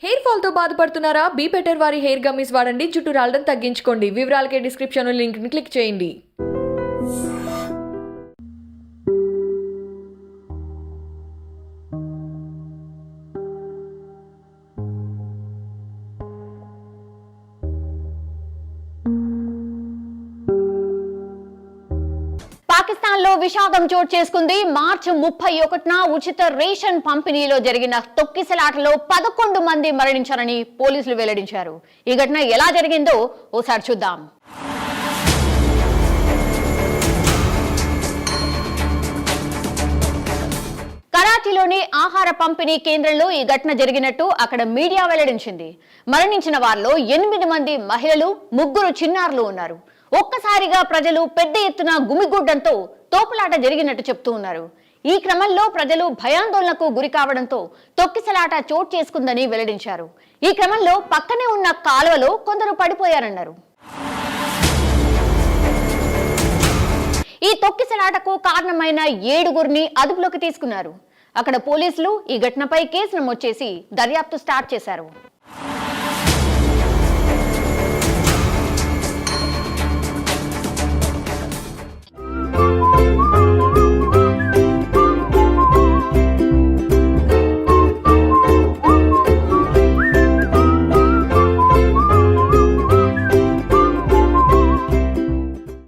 Hair fall తో బాధపడుతున్నారా? Be better వారి హెయిర్ గమ్మీస్ వాడండి, జుట్టు రాలడం తగ్గించుకోండి. వివరాలకే డిస్క్రిప్షన్ లింక్ ని క్లిక్ చేయండి. పాకిస్తాన్ లో విషాదం చోటు చేసుకుంది. మార్చి 31న ఉచిత రేషన్ పంపిణీలో జరిగిన తొక్కిసలాటలో 11 మంది మరణించారని పోలీసులు వెల్లడించారు. ఈ ఘటన ఎలా జరిగిందో ఓసారి చూద్దాం. కరాచీలోని ఆహార పంపిణీ కేంద్రంలో ఈ ఘటన జరిగినట్టు అక్కడ మీడియా వెల్లడించింది. మరణించిన వారిలో 8 మంది మహిళలు, 3 చిన్నారులు ఉన్నారు. ఒక్కసారిగా ప్రజలు పెద్ద ఎత్తున గుమిగూడ్డంతో తోపులాట జరిగినట్టు చెప్తూ ఉన్నారు. ఈ క్రమంలో ప్రజలు భయాందోళనకు గురి కావడంతో తొక్కిసలాట చోటు చేసుకుందని వెల్లడించారు. ఈ క్రమంలో పక్కనే ఉన్న కాలువలో కొందరు పడిపోయారన్నారు. ఈ తొక్కిసలాటకు కారణమైన 7గురిని అదుపులోకి తీసుకున్నారు. అక్కడ పోలీసులు ఈ ఘటనపై కేసు నమోదు చేసి దర్యాప్తు స్టార్ట్ చేశారు.